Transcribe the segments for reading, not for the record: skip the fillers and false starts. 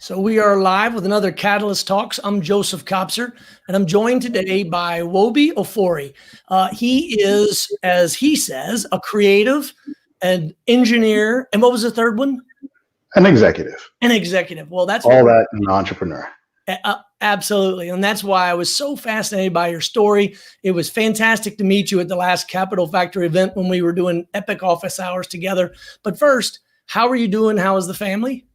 So we are live with another Catalyst Talks. I'm Joseph Kopser, and I'm joined today by Wogbe Ofori. He is, as he says, a creative, an engineer, and what was the third one? An executive. An executive. Well, that's all that, an entrepreneur. Absolutely. And that's why I was so fascinated by your story. It was fantastic to meet you at the last Capital Factory event when we were doing epic office hours together. But first, how are you doing? How is the family?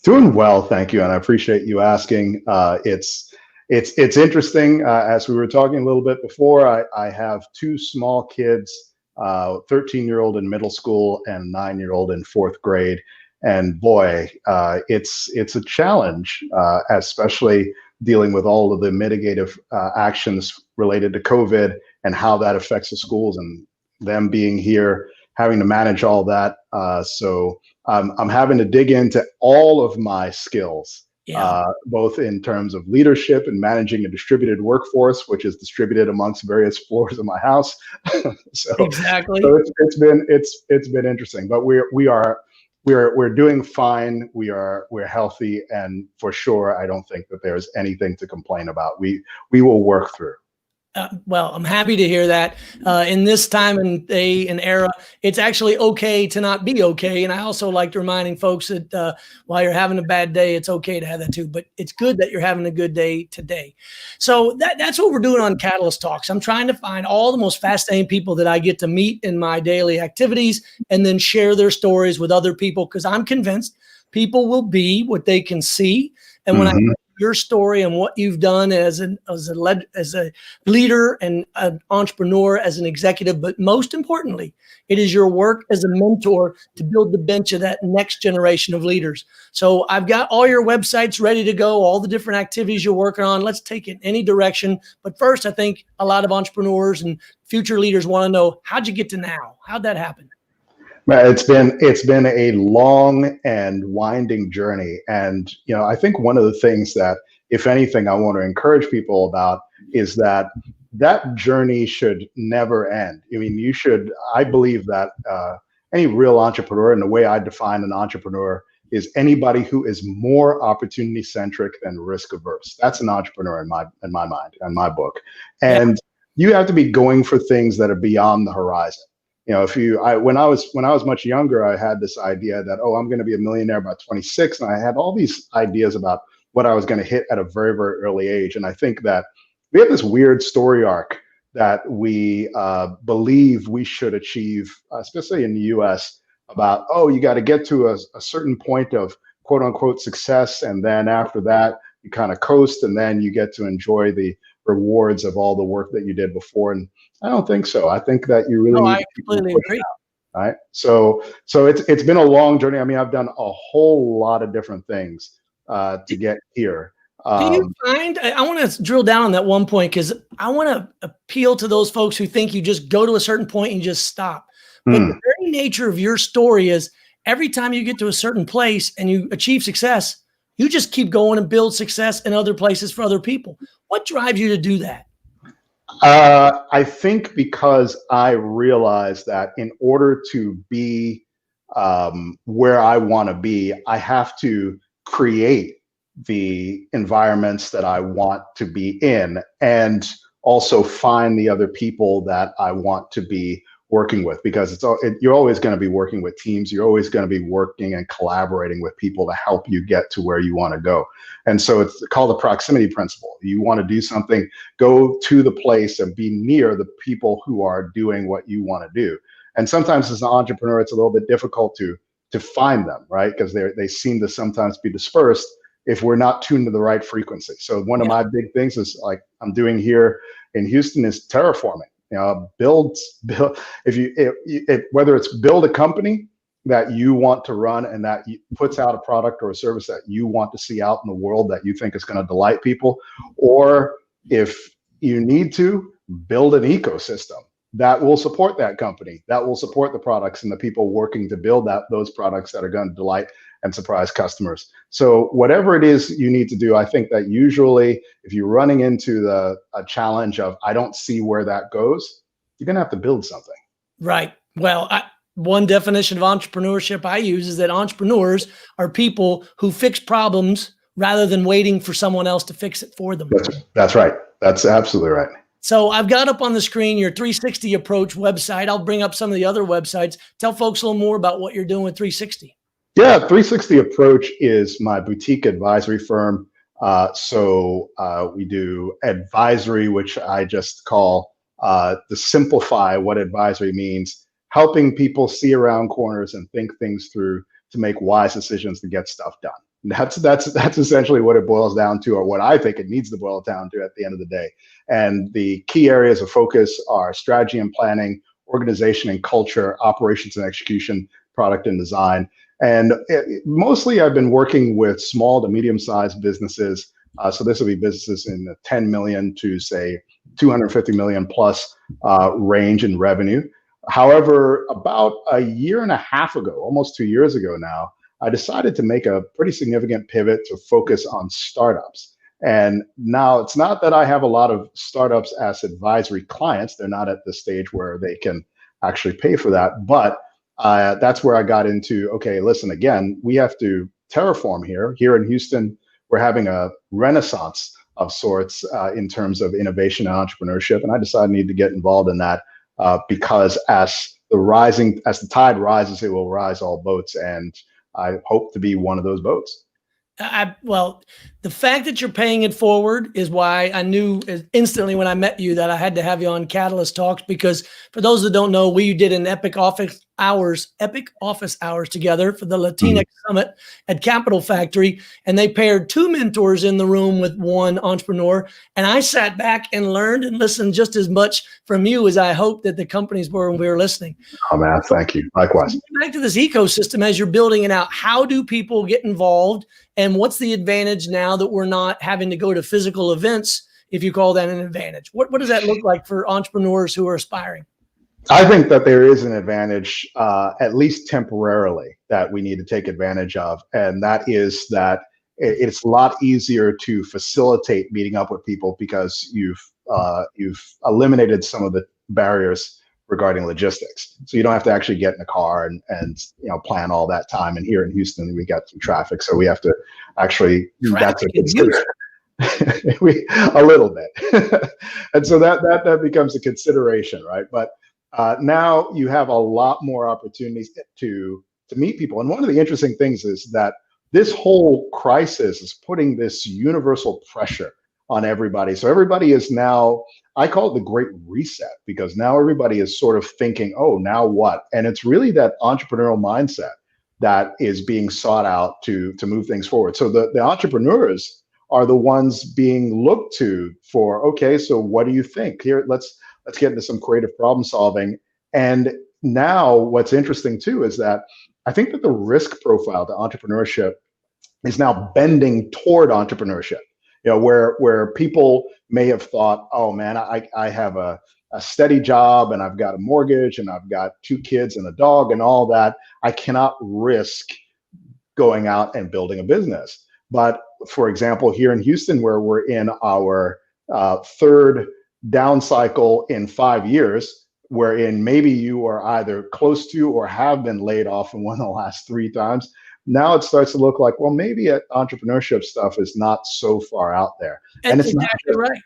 Doing well, thank you, and I appreciate you asking. It's interesting. As we were talking a little bit before, I have two small kids, 13-year-old in middle school and 9-year-old in fourth grade. And boy, it's a challenge, especially dealing with all of the mitigative actions related to COVID and how that affects the schools and them being here, having to manage all that. So I'm having to dig into all of my skills, both in terms of leadership and managing a distributed workforce, which is distributed amongst various floors of my house. So it's been interesting, but we're doing fine. We're healthy, and for sure, I don't think that there's anything to complain about. We will work through. Well, I'm happy to hear that. In this time and day and era, it's actually okay to not be okay. And I also like reminding folks that while you're having a bad day, it's okay to have that too. But it's good that you're having a good day today. So that's what we're doing on Catalyst Talks. I'm trying to find all the most fascinating people that I get to meet in my daily activities and then share their stories with other people, because I'm convinced people will be what they can see. And when I your story and what you've done as a leader and an entrepreneur, as an executive, but most importantly, it is your work as a mentor to build the bench of that next generation of leaders. So I've got all your websites ready to go, all the different activities you're working on. Let's take it in any direction. But first, I think a lot of entrepreneurs and future leaders want to know, how'd you get to now? How'd that happen? It's been a long and winding journey. And, I think one of the things that, if anything, I want to encourage people about is that journey should never end. I mean, I believe that any real entrepreneur, and the way I define an entrepreneur, is anybody who is more opportunity centric than risk averse. That's an entrepreneur in my mind, in my book. And you have to be going for things that are beyond the horizon. When I was much younger, I had this idea that, I'm going to be a millionaire by 26. And I had all these ideas about what I was going to hit at a very, very early age. And I think that we have this weird story arc that we believe we should achieve, especially in the US, about, you got to get to a certain point of quote unquote success. And then after that, you kind of coast, and then you get to enjoy the rewards of all the work that you did before. And I don't think so. I think that you really need I completely agree. Right. So it's been a long journey. I mean, I've done a whole lot of different things to get here. Do you find, I want to drill down on that one point, because I want to appeal to those folks who think you just go to a certain point and you just stop. But the very nature of your story is every time you get to a certain place and you achieve success, you just keep going and build success in other places for other people. What drives you to do that? I think because I realize that in order to be where I want to be, I have to create the environments that I want to be in, and also find the other people that I want to be working with, because you're always going to be working with teams. You're always going to be working and collaborating with people to help you get to where you want to go. And so it's called the proximity principle. You want to do something, go to the place and be near the people who are doing what you want to do. And sometimes as an entrepreneur, it's a little bit difficult to find them, right? Because they seem to sometimes be dispersed if we're not tuned to the right frequency. So one of my big things is, like I'm doing here in Houston, is terraforming. Build. Whether it's build a company that you want to run and that puts out a product or a service that you want to see out in the world that you think is going to delight people, or if you need to build an ecosystem that will support that company, that will support the products and the people working to build those products that are going to delight and surprise customers. So whatever it is you need to do, I think that usually if you're running into a challenge of, I don't see where that goes, you're going to have to build something. Right. Well, one definition of entrepreneurship I use is that entrepreneurs are people who fix problems rather than waiting for someone else to fix it for them. That's right. That's absolutely right. So I've got up on the screen your 360 Approach website. I'll bring up some of the other websites. Tell folks a little more about what you're doing with 360. Yeah, 360 Approach is my boutique advisory firm. We do advisory, which I just call to simplify what advisory means, helping people see around corners and think things through to make wise decisions to get stuff done. That's essentially what it boils down to, or what I think it needs to boil down to at the end of the day. And the key areas of focus are strategy and planning, organization and culture, operations and execution, product and design. And mostly I've been working with small to medium-sized businesses. So this will be businesses in the 10 million to say 250 million plus range in revenue. However, about a year and a half ago, almost 2 years ago now, I decided to make a pretty significant pivot to focus on startups. And now it's not that I have a lot of startups as advisory clients. They're not at the stage where they can actually pay for that. But that's where I got into, okay, listen, again, we have to terraform here. Here in Houston, we're having a renaissance of sorts in terms of innovation and entrepreneurship. And I decided I need to get involved in that because as the tide rises, it will rise all boats. And I hope to be one of those boats. Well, the fact that you're paying it forward is why I knew instantly when I met you that I had to have you on Catalyst Talks, because for those that don't know, we did an epic office hours together for the Latinx Summit at Capital Factory, and they paired two mentors in the room with one entrepreneur. And I sat back and learned and listened just as much from you as I hoped that the companies were when we were listening. Oh man, thank you. Likewise. Back to this ecosystem as you're building it out, how do people get involved? And what's the advantage now that we're not having to go to physical events, if you call that an advantage? What does that look like for entrepreneurs who are aspiring? I think that there is an advantage, at least temporarily, that we need to take advantage of. And that is that it's a lot easier to facilitate meeting up with people because you've eliminated some of the barriers regarding logistics. So you don't have to actually get in a car and plan all that time. And here in Houston, we got some traffic, so we have to actually a little bit. And so that becomes a consideration, right? But now you have a lot more opportunities to meet people. And one of the interesting things is that this whole crisis is putting this universal pressure on everybody. So everybody is now, I call it the Great Reset, because now everybody is sort of thinking, oh, now what? And it's really that entrepreneurial mindset that is being sought out to move things forward. So the entrepreneurs are the ones being looked to for, okay, so what do you think? Here, let's get into some creative problem solving. And now what's interesting too is that I think that the risk profile to entrepreneurship is now bending toward entrepreneurship. Where people may have thought, oh man, I have a steady job and I've got a mortgage and I've got 2 kids and a dog and all that. I cannot risk going out and building a business. But for example, here in Houston, where we're in our third down cycle in 5 years, wherein maybe you are either close to or have been laid off in one of the last 3 times, now it starts to look like, well, maybe entrepreneurship stuff is not so far out there. And it's exactly not right.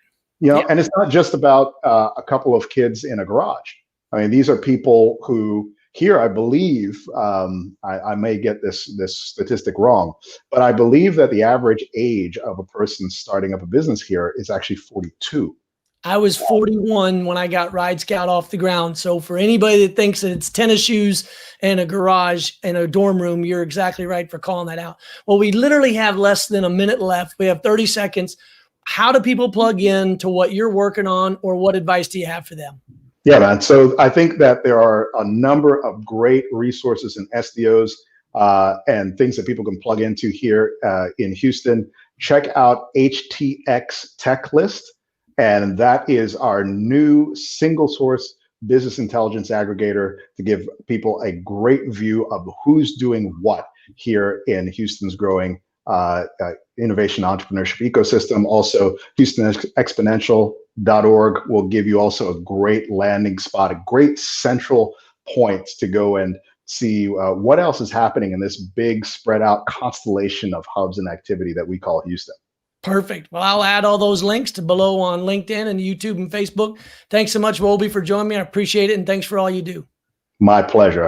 And it's not just about a couple of kids in a garage. I mean, these are people who here, I believe, I may get this statistic wrong, but I believe that the average age of a person starting up a business here is actually 42. I was 41 when I got Ride Scout off the ground. So for anybody that thinks that it's tennis shoes and a garage and a dorm room, you're exactly right for calling that out. Well, we literally have less than a minute left. We have 30 seconds. How do people plug in to what you're working on, or what advice do you have for them? Yeah, man. So I think that there are a number of great resources and SDOs and things that people can plug into here in Houston. Check out HTX Tech List. And that is our new single source business intelligence aggregator to give people a great view of who's doing what here in Houston's growing innovation entrepreneurship ecosystem. Also, HoustonExponential.org will give you also a great landing spot, a great central point to go and see what else is happening in this big spread out constellation of hubs and activity that we call Houston. Perfect. Well, I'll add all those links to below on LinkedIn and YouTube and Facebook. Thanks so much, Wogbe, for joining me. I appreciate it. And thanks for all you do. My pleasure.